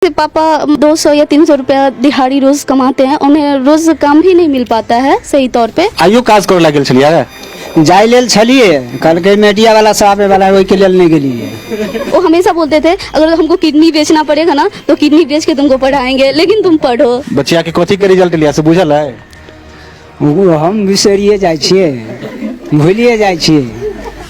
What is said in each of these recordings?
पापा 200 या 300 रुपया दिहाड़ी रोज कमाते हैं, उन्हें रोज काम भी नहीं मिल पाता है सही तौर पे। आइयो काज कर लागल छलिए जाय लेल छलिए, कल के मीडिया वाला साहब वाला ओई के लेल नहीं गेलिए। वो हमेशा बोलते थे अगर हमको किडनी बेचना पड़ेगा ना तो किडनी बेच के तुमको पढ़ाएंगे, लेकिन तुम पढ़ो। बच्चिया के कथी के रिजल्ट लिया से बुझल है? हम बिसरिए जाइ छिए, भूलिए जाइ छिए।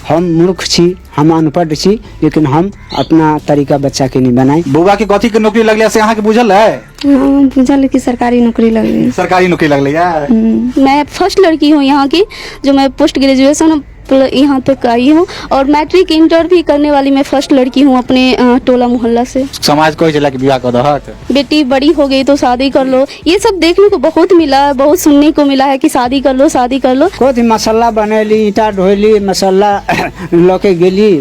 हम मूर्ख छी, हम अनपढ़ छी, लेकिन हम अपना तरीका बच्चा के नहीं बनाए। बउआ के कथी के नौकरी लगलिया से अहाँ के बुझल है? हाँ, बुझल कि सरकारी नौकरी लग गई। सरकारी नौकरी लगलिया। मैं फर्स्ट लड़की हूँ यहाँ की जो मैं पोस्ट ग्रेजुएशन यहाँ तक आई हूँ, और मैट्रिक इंटर भी करने वाली मैं फर्स्ट लड़की हूँ अपने टोला मोहल्ला से। समाज कहे चला कि विवाह कर दहत, बेटी बड़ी हो गई तो शादी कर लो, ये सब देखने को बहुत मिला है, बहुत सुनने को मिला है कि शादी कर लो शादी कर लो। खुद मसाला बनेली, ईटा ढोली, मसाला लके गेली,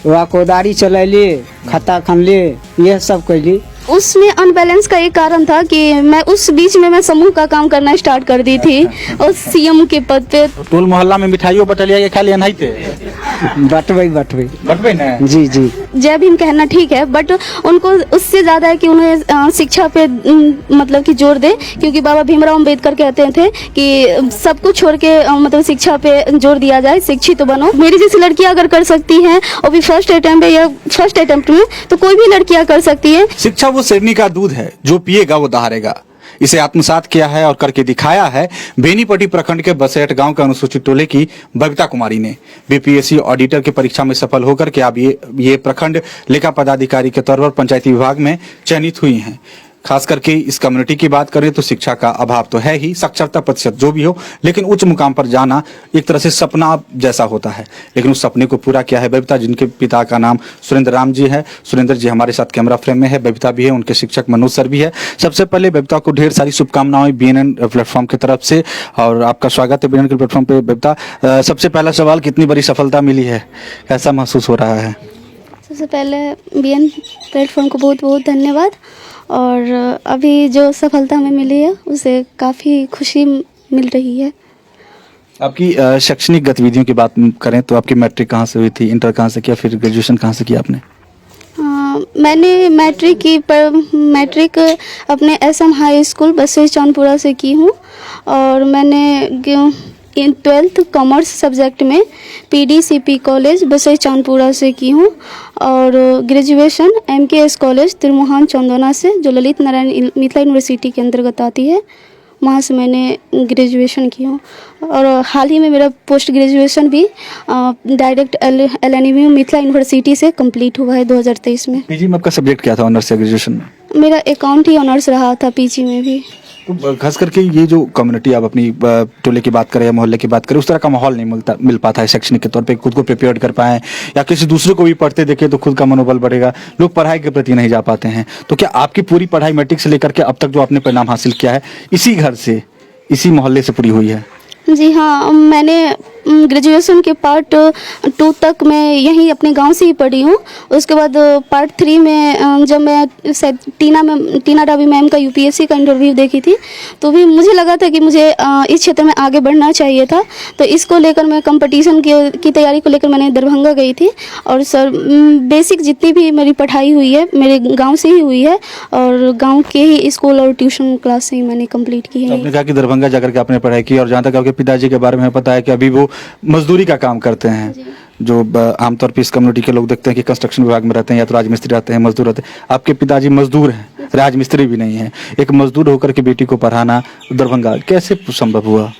वहाँ कोदारी चलैली, खत्ता खनली, यह सब कैली। उसमें अनबैलेंस का एक कारण था कि मैं उस बीच में मैं समूह का काम करना स्टार्ट कर दी थी और सीएम के पद पे। टोल मोहल्ला में मिठाइयों बटलिया के खाली अनहाइते बटवे ना। जी जी, जय भीम कहना ठीक है, बट उनको उससे ज्यादा है कि उन्हें शिक्षा पे मतलब कि जोर दे, क्योंकि बाबा भीमराव अम्बेडकर कहते थे कि सब कुछ छोड़ के मतलब शिक्षा पे जोर दिया जाए, शिक्षित तो बनो। मेरी जैसी लड़कियां अगर कर सकती हैं और भी फर्स्ट अटेम्प्ट में, तो कोई भी लड़कियां कर सकती है। शिक्षा वो शेरनी का दूध है, जो पिएगा वो दहाड़ेगा। इसे आत्मसात किया है और करके दिखाया है बेनीपट्टी प्रखंड के बसेट गांव के अनुसूचित टोले की बबीता कुमारी ने। बीपीएससी ऑडिटर की परीक्षा में सफल होकर के अब ये प्रखंड लेखा पदाधिकारी के तौर पर पंचायती विभाग में चयनित हुई हैं। खास करके इस कम्युनिटी की बात करें तो शिक्षा का अभाव तो है ही, साक्षरता प्रतिशत जो भी हो, लेकिन उच्च मुकाम पर जाना एक तरह से सपना जैसा होता है, लेकिन उस सपने को पूरा किया है बबीता, जिनके पिता का नाम सुरेंद्र राम जी है। सुरेंद्र जी हमारे साथ कैमरा फ्रेम में है, बबीता भी है, उनके शिक्षक मनोज सर भी है। सबसे पहले बबीता को ढेर सारी शुभकामनाएं बीएनएन प्लेटफॉर्म की तरफ से, और आपका स्वागत है बीएनएन के प्लेटफॉर्म पे। बबीता, सबसे पहला सवाल, कितनी बड़ी सफलता मिली है, कैसा महसूस हो रहा है? सबसे पहले बीएन प्लेटफॉर्म को बहुत बहुत धन्यवाद, और अभी जो सफलता हमें मिली है उसे काफ़ी खुशी मिल रही है। आपकी शैक्षणिक गतिविधियों की बात करें तो आपकी मैट्रिक कहाँ से हुई थी, इंटर कहाँ से किया, फिर ग्रेजुएशन कहाँ से किया आपने? मैंने मैट्रिक अपने एसएम हाई स्कूल बसवेज चांदपुरा से की हूँ, और मैंने 12th कॉमर्स सब्जेक्ट में पीडीसीपी कॉलेज बसवेज चांदपुरा से की हूँ, और ग्रेजुएशन एमकेएस कॉलेज तिरमुहान चंदोना से, जो ललित नारायण मिथिला यूनिवर्सिटी के अंतर्गत आती है, वहाँ से मैंने ग्रेजुएशन की हूँ। और हाल ही में मेरा पोस्ट ग्रेजुएशन भी डायरेक्ट एलएनयू मिथिला यूनिवर्सिटी से कंप्लीट हुआ है 2023 में। पीजी में आपका सब्जेक्ट क्या था ऑनर्स या ग्रेजुएशन में? मेरा अकाउंट ही ऑनर्स रहा था पीजी में भी। तो खास करके ये जो कम्युनिटी, आप अपनी टोले की बात करें या मोहल्ले की बात करें, उस तरह का माहौल नहीं मिल पाता है शैक्षणिक के तौर पे, खुद को प्रिपेयर कर पाएं या किसी दूसरे को भी पढ़ते देखें तो खुद का मनोबल बढ़ेगा, लोग पढ़ाई के प्रति नहीं जा पाते हैं। तो क्या आपकी पूरी पढ़ाई मैट्रिक से लेकर के अब तक जो आपने परिणाम हासिल किया है, इसी घर से, इसी मोहल्ले से पूरी हुई है? जी हाँ, मैंने ग्रेजुएशन के पार्ट 2 तक मैं यहीं अपने गांव से ही पढ़ी हूँ। उसके बाद पार्ट 3 में जब मैं टीना रावी मैम का यूपीएससी का इंटरव्यू देखी थी, तो भी मुझे लगा था कि मुझे इस क्षेत्र में आगे बढ़ना चाहिए था। तो इसको लेकर मैं कंपटीशन की तैयारी को लेकर मैंने दरभंगा गई थी, और सर बेसिक जितनी भी मेरी पढ़ाई हुई है मेरे गाँव से ही हुई है, और गाँव के ही स्कूल और ट्यूशन क्लास से ही मैंने कम्प्लीट की है। आपने कहा कि दरभंगा जाकर के आपने पढ़ाई की, और जहाँ तक आपके पिताजी के बारे में पता है कि अभी वो मजदूरी का काम करते हैं, जो आमतौर पर इस कम्युनिटी के लोग देखते हैं कि कंस्ट्रक्शन विभाग में रहते हैं या तो राजमिस्त्री रहते हैं, मजदूर रहते हैं। आपके पिताजी मजदूर हैं, राजमिस्त्री भी नहीं है। एक मजदूर होकर के बेटी को पढ़ाना दरभंगा कैसे संभव हुआ?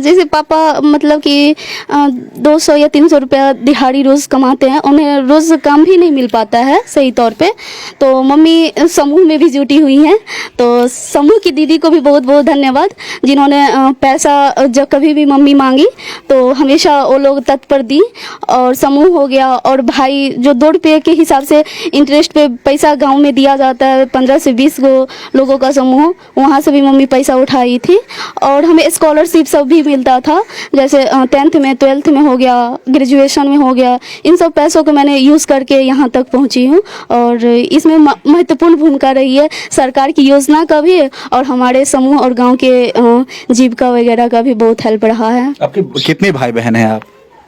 जैसे पापा मतलब कि 200 या 300 रुपया दिहाड़ी रोज कमाते हैं, उन्हें रोज काम भी नहीं मिल पाता है सही तौर पे, तो मम्मी समूह में भी जुटी हुई हैं। तो समूह की दीदी को भी बहुत बहुत धन्यवाद, जिन्होंने पैसा जब कभी भी मम्मी मांगी तो हमेशा वो लोग तत्पर दी। और समूह हो गया, और भाई जो 2 रुपये के हिसाब से इंटरेस्ट पे पैसा गाँव में दिया जाता है, 15 से 20 लोगों का समूह, वहाँ से भी मम्मी पैसा उठाई थी। और हमें स्कॉलरशिप सब भी मिलता था, जैसे 10th में 12th में हो गया, ग्रेजुएशन में हो गया। इन सब पैसों को मैंने यूज़ करके यहाँ तक पहुँची हूँ, और इसमें महत्वपूर्ण भूमिका रही है सरकार की योजना का भी, और हमारे समूह और गांव के जीविका वगैरह का भी बहुत हेल्प रहा है। आपके कितने भाई बहन हैं आप?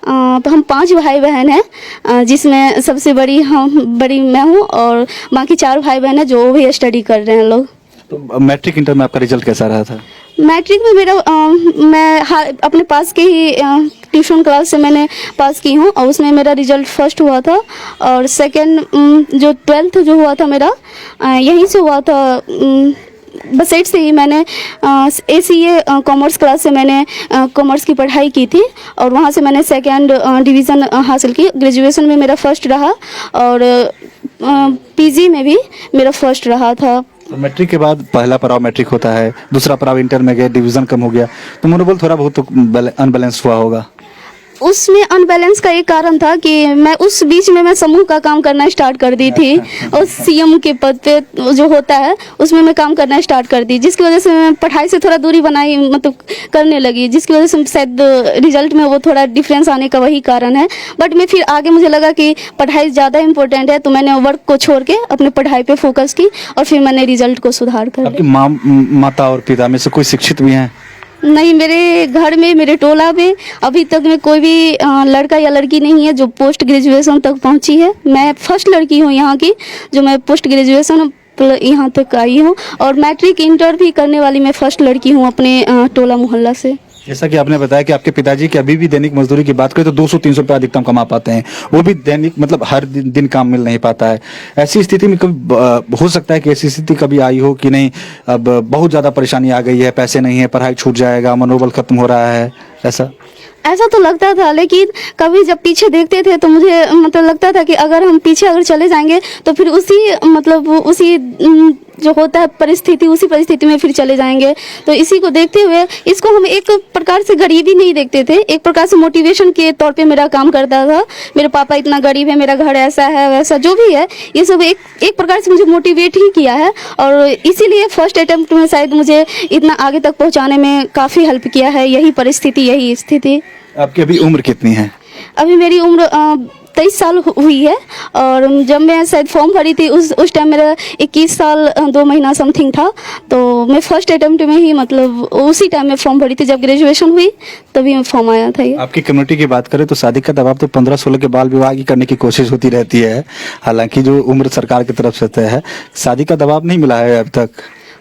हम 5 भाई बहन हैं, जिसमें सबसे बड़ी मैं हूँ और बाकी 4 भाई बहन हैं जो भी स्टडी कर रहे हैं लोग। तो मैट्रिक इंटर में आपका रिजल्ट कैसा रहा था? मैट्रिक में मेरा मैं अपने पास के ही ट्यूशन क्लास से मैंने पास की हूँ और उसमें मेरा रिजल्ट फर्स्ट हुआ था। और सेकंड जो 12th जो हुआ था मेरा यहीं से हुआ था, बसेट से ही। मैंने ACA कॉमर्स क्लास से मैंने कॉमर्स की पढ़ाई की थी और वहाँ से मैंने सेकंड डिवीज़न हासिल की। ग्रेजुएशन में मेरा फर्स्ट रहा और PG में भी मेरा फर्स्ट रहा था। तो मैट्रिक के बाद पहला पड़ाव मैट्रिक होता है, दूसरा पड़ाव इंटर में गए, डिवीजन कम हो गया, तो मनोबल थोड़ा बहुत तो अनबैलेंस हुआ होगा। उसमें अनबैलेंस का एक कारण था कि मैं उस बीच में मैं समूह का काम करना स्टार्ट कर दी थी और CM के पद पे जो होता है उसमें मैं काम करना स्टार्ट कर दी, जिसकी वजह से मैं पढ़ाई से थोड़ा दूरी बनाई मतलब करने लगी, जिसकी वजह से शायद रिजल्ट में वो थोड़ा डिफरेंस आने का वही कारण है। बट मैं फिर आगे मुझे लगा कि पढ़ाई ज़्यादा इंपॉर्टेंट है, तो मैंने वर्क को छोड़ के अपने पढ़ाई पर फोकस की और फिर मैंने रिजल्ट को सुधार कर आपकी माता और पिता में से कोई शिक्षित भी हैं? नहीं, मेरे घर में मेरे टोला में अभी तक में कोई भी लड़का या लड़की नहीं है जो पोस्ट ग्रेजुएशन तक पहुंची है। मैं फर्स्ट लड़की हूं यहाँ की जो मैं पोस्ट ग्रेजुएशन यहाँ तक आई हूँ और मैट्रिक इंटर भी करने वाली मैं फर्स्ट लड़की हूँ अपने टोला मोहल्ला से। जैसा कि आपने बताया कि आपके पिताजी की अभी भी दैनिक मजदूरी की बात करें तो 200-300 रुपये अधिकतम कमा पाते हैं, वो भी दैनिक मतलब हर दिन काम मिल नहीं पाता है। ऐसी स्थिति में कभी हो सकता है कि ऐसी स्थिति कभी आई हो कि नहीं अब बहुत ज़्यादा परेशानी आ गई है, पैसे नहीं है, पढ़ाई छूट जाएगा, मनोबल खत्म हो रहा है, ऐसा तो लगता था, लेकिन कभी जब पीछे देखते थे तो मुझे मतलब लगता था कि अगर चले जाएंगे तो फिर उसी जो होता है परिस्थिति, उसी परिस्थिति में फिर चले जाएंगे। तो इसी को देखते हुए इसको हम एक प्रकार से गरीबी नहीं देखते थे, एक प्रकार से मोटिवेशन के तौर पे मेरा काम करता था। मेरे पापा इतना गरीब है, मेरा घर ऐसा है वैसा जो भी है, ये सब एक प्रकार से मुझे मोटिवेट ही किया है और इसीलिए फर्स्ट अटेम्प्ट में शायद मुझे इतना आगे तक पहुँचाने में काफ़ी हेल्प किया है यही परिस्थिति, यही स्थिति। आपकी अभी उम्र कितनी है? अभी मेरी उम्र 23 साल हुई है और जब मैं शायद फॉर्म भरी थी उस टाइम मेरा 21 साल 2 महीना समथिंग था। तो मैं फर्स्ट अटेम्प्ट में ही मतलब उसी टाइम में फॉर्म भरी थी जब ग्रेजुएशन हुई, तभी मैं फॉर्म आया था ये। आपकी कम्युनिटी की बात करें तो शादी का दबाव तो 15-16 के बाल विवाह की करने की कोशिश होती रहती है, हालांकि जो उम्र सरकार की तरफ से तय है, शादी का दबाव नहीं मिला है अब तक?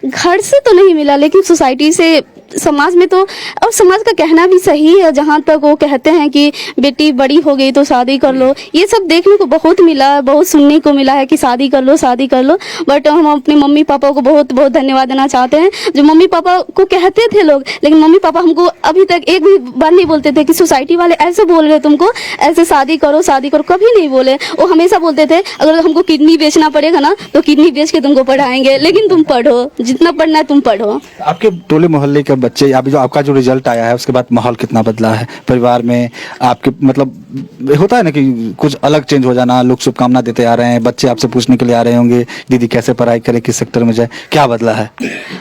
घर से तो नहीं मिला, लेकिन सोसाइटी से, समाज में तो, और समाज का कहना भी सही है, जहाँ तक वो कहते हैं कि बेटी बड़ी हो गई तो शादी कर लो, ये सब देखने को बहुत मिला है, बहुत सुनने को मिला है कि शादी कर लो शादी कर लो। बट हम अपने मम्मी पापा को बहुत बहुत धन्यवाद देना चाहते हैं, जो मम्मी पापा को कहते थे लोग, लेकिन मम्मी पापा हमको अभी तक एक भी बार नहीं बोलते थे कि सोसाइटी वाले ऐसे बोल रहे तुमको, ऐसे शादी करो, कभी नहीं बोले। वो हमेशा बोलते थे अगर हमको किडनी बेचना पड़ेगा ना तो किडनी बेच के तुमको पढ़ाएंगे, लेकिन तुम पढ़ो, जितना पढ़ना है तुम पढ़ो। आपके टोले मोहल्ले के बच्चे, अभी जो आपका जो रिजल्ट आया है उसके बाद माहौल कितना बदला है परिवार में? आपके मतलब होता है ना कि कुछ अलग चेंज हो जाना, लोग शुभकामना देते आ रहे हैं, बच्चे आपसे पूछने के लिए आ रहे होंगे दीदी कैसे पढ़ाई करे, किस सेक्टर में जाए, क्या बदला है?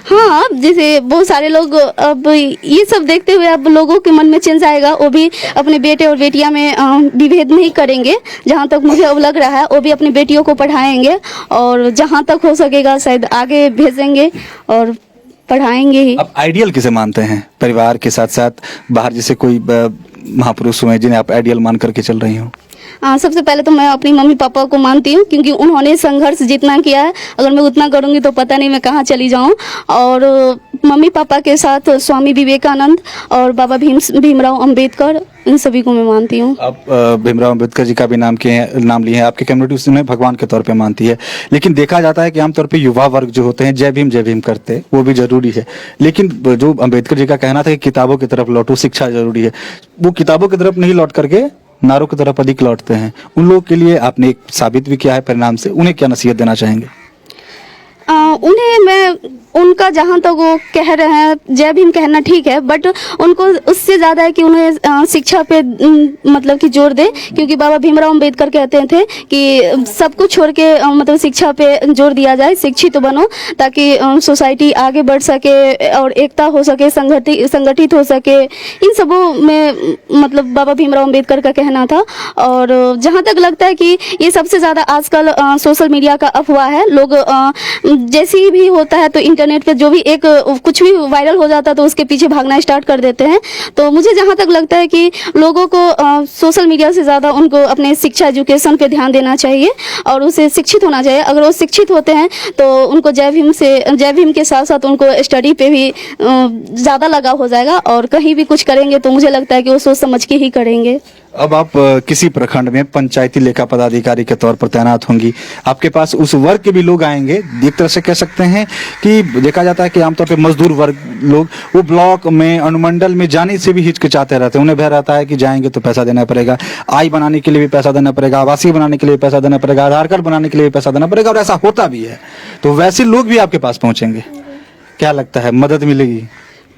हाँ, जैसे बहुत सारे लोग अब ये सब देखते हुए अब लोगों के मन में चेंज आएगा, वो भी अपने बेटे और बेटियां में विभेद नहीं करेंगे। जहाँ तक मुझे अब लग रहा है वो भी अपनी बेटियों को पढ़ाएंगे और जहाँ तक हो सकेगा शायद आगे भेजेंगे और पढ़ाएंगे ही। आप आइडियल किसे मानते हैं परिवार के साथ साथ बाहर, जैसे कोई महापुरुष हुए जिन्हें आप आइडियल मान करके चल रही हो? सबसे पहले तो मैं अपनी मम्मी पापा को मानती हूँ, क्योंकि उन्होंने संघर्ष जितना किया है, अगर मैं उतना करूँगी तो पता नहीं मैं कहाँ चली जाऊँ। और मम्मी पापा के साथ स्वामी विवेकानंद और बाबा भीमराव अंबेडकर, इन सभी को मैं मानती हूँ। आप भीमराव अंबेडकर जी का भी नाम लिए हैं, आपकी कम्युनिटी उन्हें भगवान के तौर पे मानती है, लेकिन देखा जाता है कि आमतौर पे युवा वर्ग जो होते हैं जय भीम करते, वो भी जरूरी है, लेकिन जो अंबेडकर जी का कहना था कि किताबों की तरफ लौटो, शिक्षा जरूरी है, वो किताबों की तरफ नहीं लौट करके नारों की तरफ अधिक लौटते हैं। उन लोगों के लिए आपने एक साबित भी किया है परिणाम से, उन्हें क्या नसीहत देना चाहेंगे? उन्हें मैं, उनका जहाँ तक वो कह रहे हैं जय भीम कहना ठीक है, बट उनको उससे ज़्यादा है कि उन्हें शिक्षा पे मतलब कि जोर दे, क्योंकि बाबा भीमराव अंबेडकर कहते थे कि सब कुछ छोड़ के मतलब शिक्षा पे जोर दिया जाए, शिक्षित बनो, ताकि सोसाइटी आगे बढ़ सके और एकता हो सके, संगठित हो सके। इन सबों में मतलब बाबा भीमराव अंबेडकर का कहना था। और जहाँ तक लगता है कि ये सबसे ज़्यादा आजकल सोशल मीडिया का अफवाह है, लोग जैसी भी होता है तो इंटरनेट पे जो भी एक कुछ भी वायरल हो जाता है तो उसके पीछे भागना स्टार्ट कर देते हैं। तो मुझे जहाँ तक लगता है कि लोगों को सोशल मीडिया से ज़्यादा उनको अपने शिक्षा एजुकेशन पे ध्यान देना चाहिए और उसे शिक्षित होना चाहिए। अगर वो शिक्षित होते हैं तो उनको जय भीम के साथ साथ उनको स्टडी पे भी ज़्यादा लगाव हो जाएगा और कहीं भी कुछ करेंगे तो मुझे लगता है कि वो सोच समझ के ही करेंगे। अब आप किसी प्रखंड में पंचायती लेखा पदाधिकारी के तौर पर तैनात होंगी, आपके पास उस वर्ग के भी लोग आएंगे। एक तरह से कह सकते हैं कि देखा जाता है कि आमतौर पे मजदूर वर्ग लोग वो ब्लॉक में अनुमंडल में जाने से भी हिचकिचाते रहते हैं। उन्हें भय रहता है कि जाएंगे तो पैसा देना पड़ेगा, आई बनाने के लिए भी पैसा देना पड़ेगा, आवासीय बनाने के लिए भी पैसा देना पड़ेगा, आधार कार्ड बनाने के लिए भी पैसा देना पड़ेगा, और ऐसा होता भी है। तो वैसे लोग भी आपके पास पहुंचेंगे, क्या लगता है मदद मिलेगी?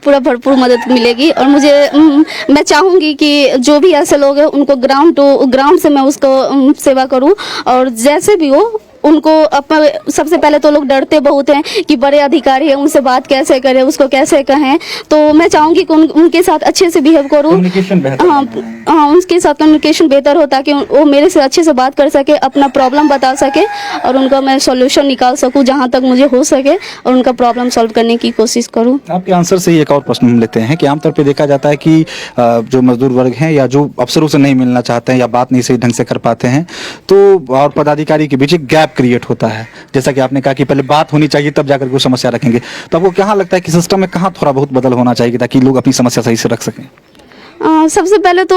पूरा भरपूर मदद मिलेगी और मैं चाहूँगी कि जो भी ऐसे लोग हैं उनको ग्राउंड से मैं उसको सेवा करूँ। और जैसे भी हो उनको सबसे पहले तो लोग डरते बहुत हैं कि बड़े अधिकारी हैं, उनसे बात कैसे करें, उसको कैसे कहें। तो मैं चाहूँगी कि उनके साथ अच्छे से बिहेव करूँ। हाँ, उनके साथ कम्युनिकेशन बेहतर हो ताकि वो मेरे से अच्छे से बात कर सके, अपना प्रॉब्लम बता सके और उनका मैं सॉल्यूशन निकाल सकूँ जहाँ तक मुझे हो सके और उनका प्रॉब्लम सॉल्व करने की कोशिश करूँ। आपके आंसर से एक और प्रश्न हम लेते हैं कि आमतौर पर देखा जाता है कि जो मजदूर वर्ग हैं या जो अफसरों से नहीं मिलना चाहते हैं या बात नहीं सही ढंग से कर पाते हैं तो और पदाधिकारी के बीच एक गैप क्रिएट होता है। जैसा कि आपने कहा कि पहले बात होनी चाहिए तब जाकर कोई समस्या रखेंगे, तो आपको क्या लगता है कि सिस्टम में कहाँ थोड़ा बहुत बदल होना चाहिए ताकि लोग अपनी समस्या सही से रख सकें? सबसे पहले तो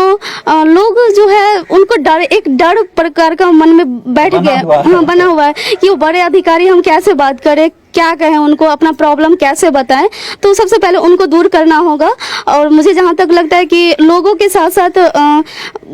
लोग जो है उनको एक डर प्रकार का मन में बैठ गया, हाँ बना हुआ है कि वो बड़े अधिकारी हम कैसे बात करें, क्या कहें, उनको अपना प्रॉब्लम कैसे बताएं। तो सबसे पहले उनको दूर करना होगा। और मुझे जहाँ तक लगता है कि लोगों के साथ साथ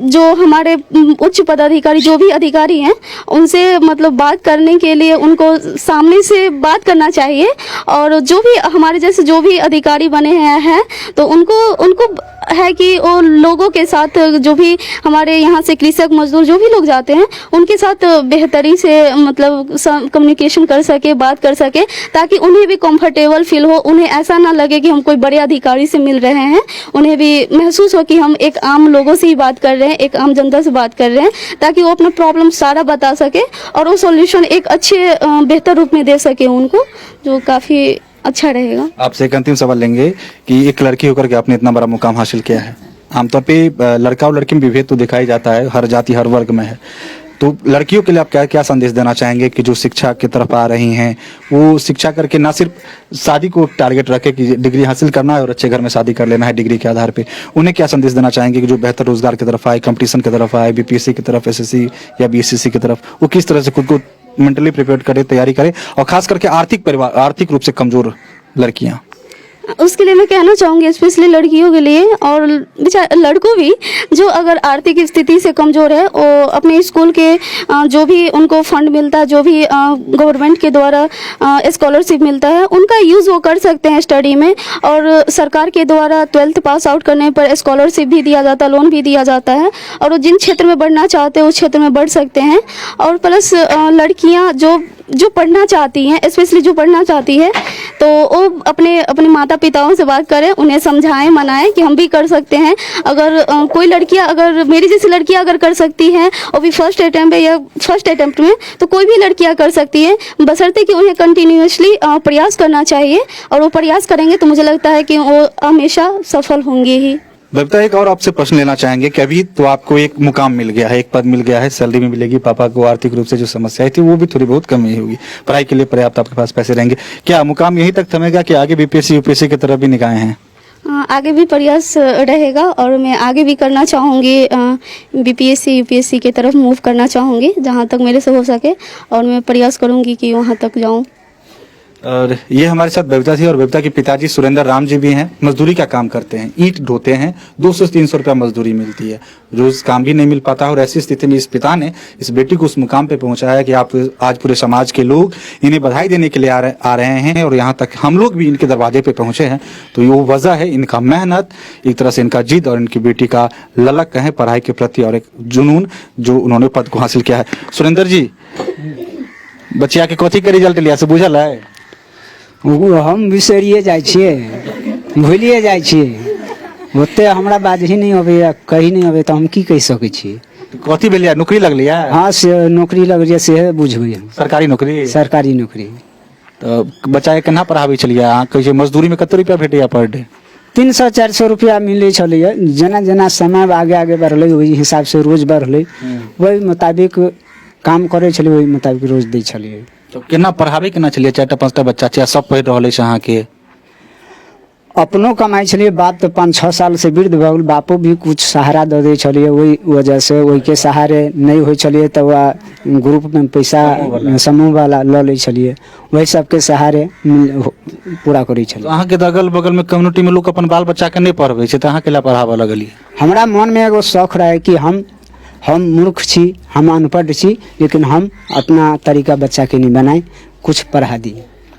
जो हमारे उच्च पदाधिकारी जो भी अधिकारी हैं उनसे मतलब बात करने के लिए उनको सामने से बात करना चाहिए। और जो भी हमारे जैसे जो भी अधिकारी बने हैं तो उनको है कि वो लोगों के साथ जो भी हमारे यहाँ से कृषक मजदूर जो भी लोग जाते हैं उनके साथ बेहतरी से मतलब कम्युनिकेशन कर सके, बात कर सके ताकि उन्हें भी कंफर्टेबल फील हो। उन्हें ऐसा ना लगे कि हम कोई बड़े अधिकारी से मिल रहे हैं, उन्हें भी महसूस हो कि हम एक आम लोगों से ही बात कर रहे हैं, एक आम जनता से बात कर रहे हैं, ताकि वो अपना प्रॉब्लम सारा बता सके और वो सॉल्यूशन एक अच्छे बेहतर रूप में दे सके उनको, जो काफ़ी अच्छा रहेगा। आपसे एक अंतिम सवाल लेंगे कि एक लड़की होकर के आपने इतना बड़ा मुकाम हासिल किया है। आमतौर पे लड़का और लड़की में विभेद तो दिखाई जाता है, हर जाति हर वर्ग में है। तो लड़कियों के लिए आप क्या क्या संदेश देना चाहेंगे कि जो शिक्षा की तरफ आ रही हैं वो शिक्षा करके ना सिर्फ शादी को टारगेट रखे कि डिग्री हासिल करना है और अच्छे घर में शादी कर लेना है डिग्री के आधार पे, उन्हें क्या संदेश देना चाहेंगे कि जो बेहतर रोजगार की तरफ आए, कंपटीशन की तरफ आए, बीपीएससी की तरफ, एसएससी या बीएसएससी की तरफ, वो किस तरह से खुद को मेंटली प्रिपेयर करे, तैयारी करे, और खास करके आर्थिक रूप से कमजोर लड़कियां? उसके लिए मैं कहना चाहूँगी स्पेशली लड़कियों के लिए और लड़कों भी जो अगर आर्थिक स्थिति से कमज़ोर है वो अपने स्कूल के जो भी उनको फंड मिलता है, जो भी गवर्नमेंट के द्वारा स्कॉलरशिप मिलता है, उनका यूज़ वो कर सकते हैं स्टडी में। और सरकार के द्वारा 12th पास आउट करने पर स्कॉलरशिप भी दिया जाता है, लोन भी दिया जाता है और वो जिन क्षेत्र में बढ़ना चाहते हैं उस क्षेत्र में बढ़ सकते हैं। और प्लस लड़कियाँ जो पढ़ना चाहती हैं, स्पेशली जो पढ़ना चाहती है, तो वो अपने माता पिताओं से बात करें, उन्हें समझाएं, मनाएं कि हम भी कर सकते हैं। अगर कोई लड़कियां, अगर मेरी जैसी लड़कियां अगर कर सकती हैं और भी फर्स्ट अटेम्प्ट में, तो कोई भी लड़कियां कर सकती है, बशर्ते कि उन्हें कंटिन्यूअसली प्रयास करना चाहिए। और वो प्रयास करेंगे तो मुझे लगता है कि वो हमेशा सफल होंगे ही। बबीता, एक और आपसे प्रश्न लेना चाहेंगे कि अभी तो आपको एक मुकाम मिल गया है, एक पद मिल गया है, सैलरी भी मिलेगी, पापा को आर्थिक रूप से जो समस्याएं थी वो भी थोड़ी बहुत कमी होगी, पढ़ाई के लिए पर्याप्त आपके पास पैसे रहेंगे, क्या मुकाम यहीं तक थमेगा कि आगे बीपीएससी यूपीएससी की तरफ भी निगाहें हैं? आगे भी प्रयास रहेगा और मैं आगे भी करना चाहूँगी, बीपीएससी यूपीएससी की तरफ मूव करना चाहूँगी जहाँ तक मेरे से हो सके, और मैं प्रयास करूँगी कि वहाँ तक जाऊँ। और ये हमारे साथ बबीता थी, और बबीता के पिताजी सुरेंद्र राम जी भी हैं, मजदूरी का काम करते हैं, ईंट ढोते हैं, 200 से 300 रुपया मजदूरी मिलती है, रोज काम भी नहीं मिल पाता। और ऐसी स्थिति में इस पिता ने इस बेटी को उस मुकाम पे पहुंचाया कि आप आज पूरे समाज के लोग इन्हें बधाई देने के लिए आ रहे हैं, और यहाँ तक हम लोग भी इनके दरवाजे पे पहुंचे हैं। तो ये वो वजह है इनका मेहनत, एक तरह से इनका जिद और इनकी बेटी का ललक कहें पढ़ाई के प्रति और एक जुनून जो उन्होंने पद को हासिल किया है। सुरेंद्र जी, बच्चिया के कथी के रिजल्ट लिया से बुझल है? हम बिसरिए जाइ छियै, भूलिए जाइ छियै, ओते हमरा बाज ही नहीं अबैया, कही नहीं अबे तो हम की कह सकै छियै। कथी भेलिया, नौकरी लगलिया? हाँ, से नौकरी लगलिया, से बुझबै हम। सरकारी नौकरी? सरकारी नौकरी। तो बच्चा के केना पढ़ाबै छलिए अहाँ कैसे मजदूरी में कते रुपया भेटैया पर डे 300-400 रुपया मिले छलिए जेना जेना समय आगे आगे बढ़ले वही हिसाब से रोज बढ़ले वही मुताबिक काम करे छलिए वही मुताबिक रोज दै छलिए। तो केना पढ़ाबै केना छलिए 4टा 5टा बच्चा छै सब पढ़ि रहल छै अहाँ के अपनो कमाई छलिए बाप तो 5-6 साल से वृद्ध भऽ गेल बापो भी कुछ सहारा दे दै छलिए वही वजह से वही के सहारे नहीं होइ छलिए तो ग्रुप में पैसा समूह वाला लऽ लै छलिए वही सबके सहारे पूरा करै छलिए। अहाँ के अगल बगल में कम्युनिटी में लोग अपन बाल बच्चा के नहीं पढ़बै छै त अहाँ केला पढ़ाबऽ लगलिए हमरा मन में एगो शौक रहे कि हम मूर्ख छी हम अनपढ़ छी लेकिन हम अपना तरीका बच्चा के नहीं बनाए कुछ पढ़ा दी।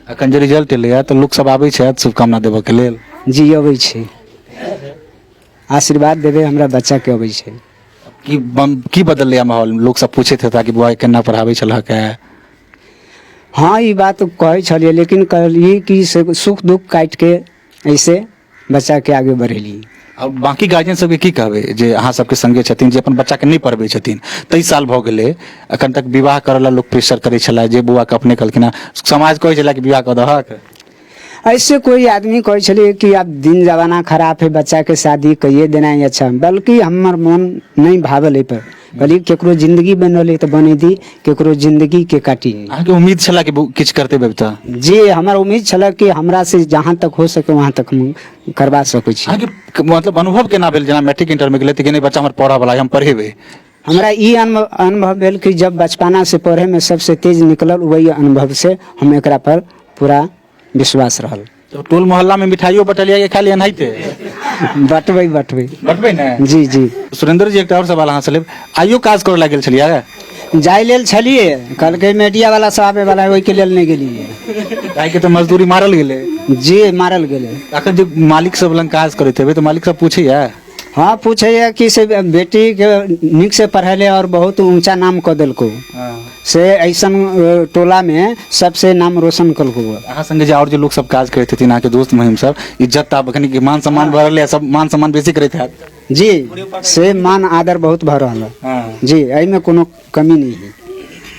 अखन जे रिजल्ट एलैया तऽ लोक सब आबै छै शुभकामना देबऽ के लेल जी अबै छै आशीर्वाद देवे हमरा बच्चा के अबै छै। की बदललै माहौल लोग सब पूछैत हेता कि बुआ केना पढ़ाबै छलहक हाँ ये बात कहै छलिए लेकिन कहलिए कि सुख दुख काट के ऐसे बच्चा के आगे बढ़ेली। और बाकी गार्जियन सबके की कहबै जे अहाँ सबके संगे छथिन जे अपन बच्चा के नहीं पढ़बै छथिन 23 साल भऽ गेलै अखन तक विवाह करला लोग प्रेशर करै छला जे बुआ के अपने कहलखिन समाज कहै छला कि विवाह कऽ दहक ऐसे कोई आदमी कहे छलिए कि अब दिन जमाना खराब है बच्चा के शादी कहिए देना ही अच्छा बल्कि हमर मन नहीं भावल पर कहलिए केकरो जिंदगी बनल तो बने दी केकरो जिंदगी के काटी। अहाँ के उम्मीद छला कि किछ करते बेबता जी हमर उम्मीद छला कि हमरा से जहाँ तक हो सके वहाँ तक हम करवा सकै छी। अहाँ के मतलब अनुभव केना भेल जेना मैट्रिक इंटर में गेलै त नहीं बच्चा हमर पढ़ा वाला हम पढ़ेबै हमरा ई अनुभव भेल कि जब बचपना से पढ़े में सबसे तेज निकलल वही अनुभव से हम एकरा पर पूरा विश्वास रहल। तो टोल मोहल्ला में मिठाइयों बटलिया के खाली अनहिते बटबै ना जी जी। सुरेंद्र जी एकटा और सवाल अहाँ से लेब आइयो काज करे लागल छलिए जाय लेल छलिए कहलकै मीडिया वाला सब आबे वाला ओइ के लेल नहीं गेलिए काहे के तो मजदूरी मारल गेलै जी मारल गेलै। अखन जे मालिक सब लंग काज करैत हेबै तो मालिक सब पूछैया हाँ पूछे कि से बेटी के निक से पढ़ेले और बहुत ऊंचा नाम क देलको से ऐसन टोला में सबसे नाम रोशन कलको। अहाँ संगे जे और जे लोग सब काज करैत हथिन अहाँ के दोस्त महिम सब इज्जत आब अखन के मान सम्मान बढ़ले सब मान सम्मान बेसी करैत हैत जी से मान आदर बहुत भ रहल है जी एहि में कोनो कमी नहीं है।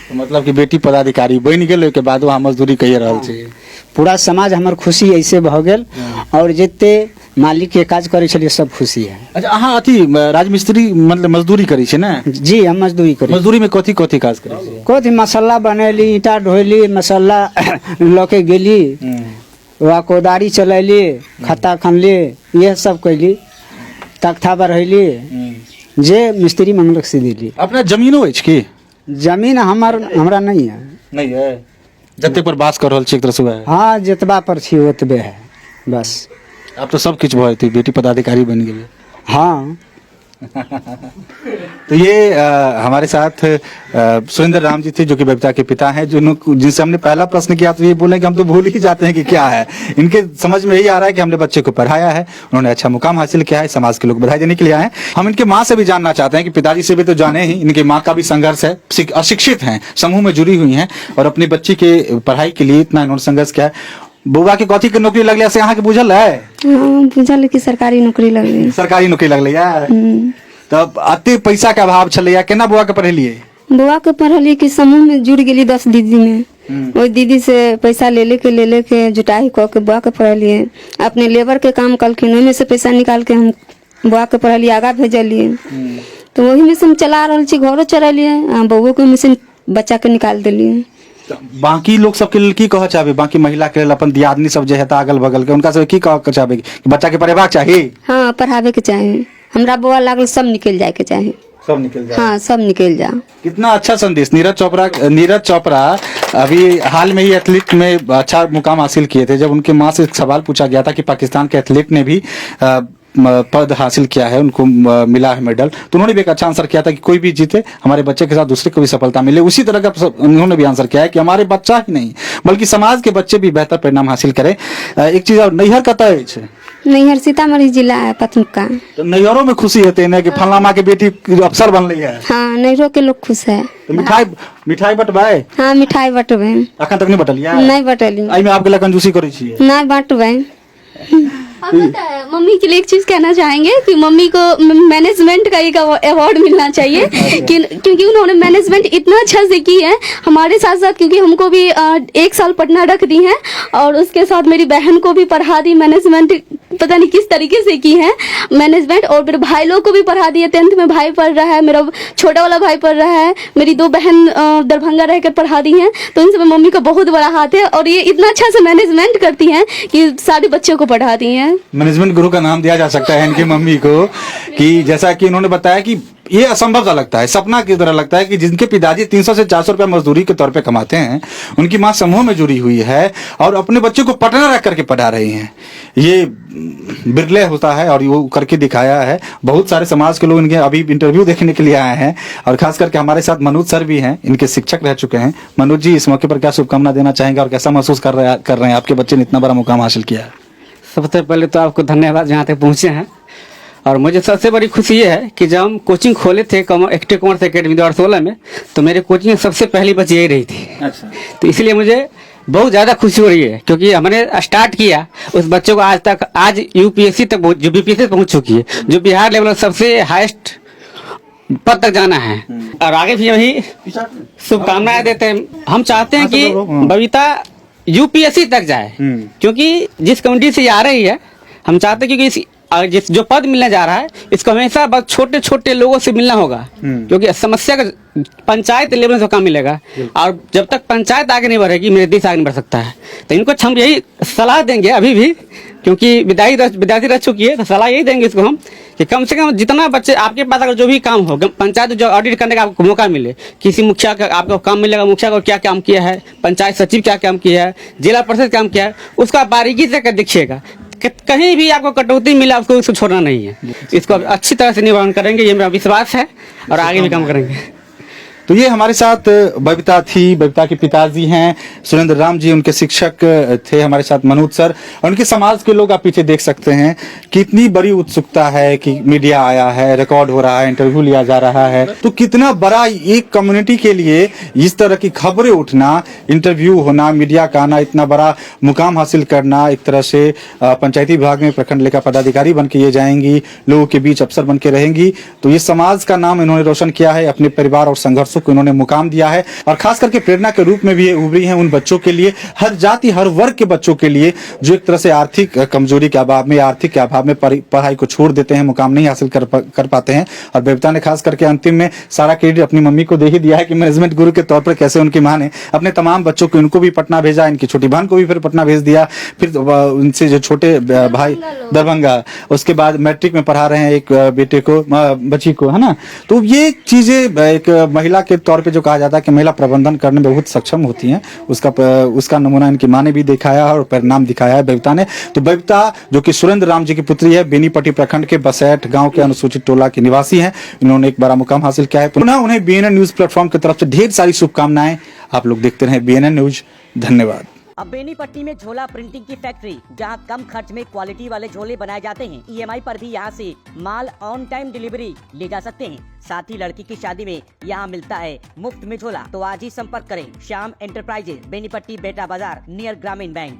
तो मतलब कि बेटी पदाधिकारी बन गेल के बाद वहाँ मजदूरी कहिए रहल छै पूरा समाज हमर खुशी ऐसे भ गेल और जते मालिक के काज करे छलिए सब खुशी है। अच्छा अहाँ अथी राजमिस्त्री मतलब मजदूरी करै छै ना जी हम मजदूरी करी मजदूरी में कथी कथी काज करै छै कथी मसाला बनेली ईटा ढोली मसाला लके गेली वा कोदारी चलैली खत्ता खनली ये सब कैली तख्ता बढ़ैली जे मिस्त्री मंगलक से देली। अपना जमीनो अछि की जमीन हमरा नहीं है जते पर बास कर रहल छी एक तरह से हाँ जितबा पर छी ओतबे है बस अब तो सब किछ भऽ बेटी पदाधिकारी बन गेलै हाँ। तो ये हमारे साथ सुरेंद्र राम जी थे जो कि बबीता के पिता हैं जिनसे हमने पहला प्रश्न किया तो ये बोले कि हम तो भूल ही जाते हैं कि क्या है इनके समझ में यही आ रहा है कि हमने बच्चे को पढ़ाया है उन्होंने अच्छा मुकाम हासिल किया है समाज के लोग बधाई देने के लिए आए हैं। हम इनके माँ से भी जानना चाहते हैं कि पिताजी से भी तो जाने ही इनके माँ का भी संघर्ष है अशिक्षित है समूह में जुड़ी हुई है और अपनी बच्ची के पढ़ाई के लिए इतना इन्होंने संघर्ष किया है। बुआ के कथी के नौकरी लगले से अहाँ के बुझल है बुझल कि सरकारी नौकरी लगले यार तब अते पैसा के अभाव छलैया केना बुआ के पढ़ेलिए बुआ के पढ़लिए कि समूह में जुड़ गेली 10 दीदी में वही दीदी से पैसा ले के जुटाई क के बुआ के पढ़लिए अपने लेबर के काम कलखिन ओहि में से पैसा निकाल के हम बुआ के पढ़लिए आगा भेजलिए तो वही में से हम चला रहल छी घरो चलेलिए बउओ के में से बच्चा के निकाल देलिए। बाकी लोग सबके लिए की कह चाहबे बाकी महिला के लिए अपन दियादनी सब जे हेता अगल बगल के उनका सब की कह चाहबे कि बच्चा के पढ़ेबाक चाहिए हाँ पढ़ावे के चाहिए हमरा बुआ लागल सब निकल जाए के चाहिए सब निकल जाए हाँ सब निकल जाओ। कितना अच्छा संदेश। नीरज चोपड़ा अभी हाल में ही एथलीट में अच्छा मुकाम हासिल किए थे जब उनके माँ से सवाल पूछा गया था कि पाकिस्तान के एथलीट ने भी पद हासिल किया है उनको मिला है मेडल तो उन्होंने भी एक अच्छा आंसर किया था कि कोई भी जीते हमारे बच्चे के साथ दूसरे को भी सफलता मिले। उसी तरह का उन्होंने भी आंसर किया है कि हमारे बच्चा ही नहीं बल्कि समाज के बच्चे भी बेहतर परिणाम हासिल करें। एक चीज और नैहर कतऽ अछि नैहर सीतामढ़ी जिला है पथमुक्का तो नैहरों में खुशी होते हैं कि फलना माँ के बेटी अफसर बन रही है हाँ नैहरों के लोग खुश है तो मिठाई बटबाए हाँ मिठाई बटबे अखन तक नहीं बटलिया नहीं बटली आई में आपके लिए कंजूसी करै छियै नहीं बटबे मम्मी के लिए एक चीज कहना चाहेंगे कि मम्मी को मैनेजमेंट का एक अवार्ड मिलना चाहिए क्योंकि उन्होंने मैनेजमेंट इतना अच्छा से की है हमारे साथ साथ, क्योंकि हमको भी 1 साल पटना रख दी है और उसके साथ मेरी बहन को भी पढ़ा दी मैनेजमेंट, पता नहीं किस तरीके से की है मैनेजमेंट, और मेरे भाई लोग को भी पढ़ा दिए। 10th में भाई पढ़ रहा है, मेरा छोटा वाला भाई पढ़ रहा है, मेरी 2 बहन दरभंगा रहकर पढ़ा दी हैं, तो इन सब में मम्मी का बहुत बड़ा हाथ है और ये इतना अच्छा से मैनेजमेंट करती हैं कि सारे बच्चों को पढ़ाती हैं। मैनेजमेंट गुरु का नाम दिया जा सकता है इनकी मम्मी को, कि जैसा कि उन्होंने बताया कि ये असंभव सा लगता है, सपना की तरह लगता है कि जिनके पिताजी 300 से 400 रुपया मजदूरी के तौर पे कमाते हैं, उनकी माँ समूह में जुड़ी हुई है और अपने बच्चों को पटना रख करके पढ़ा रही हैं। ये बिरले होता है और वो करके दिखाया है। बहुत सारे समाज के लोग इनके अभी इंटरव्यू देखने के लिए आए हैं और खास करके हमारे साथ मनोज सर भी हैं, इनके शिक्षक रह चुके हैं। मनोज जी, इस मौके पर क्या शुभकामना देना चाहेंगे और कैसा महसूस कर रहे हैं आपके बच्चे ने इतना बड़ा मुकाम हासिल किया है? सबसे पहले तो आपको धन्यवाद जहाँ तक पहुँचे हैं। और मुझे सबसे बड़ी खुशी ये है कि जब हम कोचिंग खोले थे एक्टिव कॉमर्स एकेडमी 2016 में, तो मेरे कोचिंग में सबसे पहली बच्ची यही रही थी। अच्छा। तो इसलिए मुझे बहुत ज़्यादा खुशी हो रही है क्योंकि हमने स्टार्ट किया उस बच्चों को आज यूपीएससी तक जो बीपीएससी पहुंच चुकी है, जो बिहार लेवल सबसे हाईएस्ट पद तक जाना है। और आगे भी यही शुभकामनाएं देते हैं। हम चाहते हैं कि बबीता यूपीएससी तक जाए, क्योंकि जिस कम्युनिटी से ये आ रही है, हम चाहते हैं क्योंकि जिस जो पद मिलने जा रहा है इसको हमेशा बहुत छोटे छोटे लोगों से मिलना होगा, क्योंकि समस्या का पंचायत लेवल से काम मिलेगा और जब तक पंचायत आगे नहीं बढ़ेगी मेरे देश आगे नहीं बढ़ सकता है। तो इनको हम यही सलाह देंगे अभी भी, क्योंकि विद्यार्थी रह चुकी है, तो सलाह यही देंगे इसको हम कि कम से कम जितना बच्चे आपके पास अगर जो भी काम हो पंचायत जो ऑडिट करने का आपको मौका मिले, किसी मुखिया का आपको काम मिलेगा, मुखिया को क्या काम किया है, पंचायत सचिव क्या काम किया है, जिला परिषद काम किया है, उसका बारीकी से देखिएगा। कहीं भी आपको कटौती मिला उसको छोड़ना नहीं है। इसको अच्छी तरह से निवारण करेंगे, ये मेरा विश्वास है और आगे भी काम करेंगे। तो ये हमारे साथ बबीता थी। बबीता के पिताजी हैं सुरेंद्र राम जी, उनके शिक्षक थे हमारे साथ मनोज सर, और उनके समाज के लोग आप पीछे देख सकते हैं कि इतनी बड़ी उत्सुकता है कि मीडिया आया है, रिकॉर्ड हो रहा है, इंटरव्यू लिया जा रहा है। तो कितना बड़ा एक कम्युनिटी के लिए इस तरह की खबरें उठना, इंटरव्यू होना, मीडिया का आना, इतना बड़ा मुकाम हासिल करना, एक तरह से पंचायती विभाग में प्रखंड लेखा पदाधिकारी बन के ये जाएंगी, लोगों के बीच अफसर बन के रहेंगी। तो ये समाज का नाम इन्होंने रोशन किया है, अपने परिवार और संघर्ष को इन्होंने मुकाम दिया है और खास करके प्रेरणा के रूप में भी उभरी हैं उन बच्चों के लिए, हर जाति हर वर्ग के बच्चों के लिए जो एक तरह से आर्थिक कमजोरी के अभाव में, आर्थिक के अभाव में पढ़ाई को छोड़ देते हैं, मुकाम नहीं हासिल कर पाते हैं। और बबीता ने खास करके अंतिम में सारा क्रेडिट अपनी मम्मी को दे ही दिया है कि मैनेजमेंट गुरु के तौर पर कैसे उनकी मां ने अपने तमाम बच्चों को, इनको भी पटना भेजा, इनकी छोटी बहन को भी फिर पटना भेज दिया, फिर उनसे जो छोटे भाई दरभंगा, उसके बाद मैट्रिक में पढ़ा रहे हैं एक बेटे को, बच्ची को, है ना। तो ये चीजें एक महिला के तौर पे जो कहा जाता है कि महिला प्रबंधन करने में बहुत सक्षम होती हैं, उसका नमूना इनकी मां ने भी दिखाया और परिणाम दिखाया है बबीता ने। तो बबीता जो कि सुरेंद्र राम जी की पुत्री है, बेनीपट्टी प्रखंड के बसैठ गांव के अनुसूचित टोला की निवासी हैं, इन्होंने एक बड़ा मुकाम हासिल किया है। पुनः उन्हें बीएनएन न्यूज प्लेटफॉर्म की तरफ से ढेर सारी शुभकामनाएं। आप लोग देखते रहे बीएनएन न्यूज। धन्यवाद। अब बेनीपट्टी में झोला प्रिंटिंग की फैक्ट्री, जहां कम खर्च में क्वालिटी वाले झोले बनाए जाते हैं। ईएमआई पर भी यहां से माल ऑन टाइम डिलीवरी ले जा सकते हैं। साथ ही लड़की की शादी में यहां मिलता है मुफ्त में झोला। तो आज ही संपर्क करें श्याम एंटरप्राइजेज, बेनीपट्टी, बेटा बाजार, नियर ग्रामीण बैंक।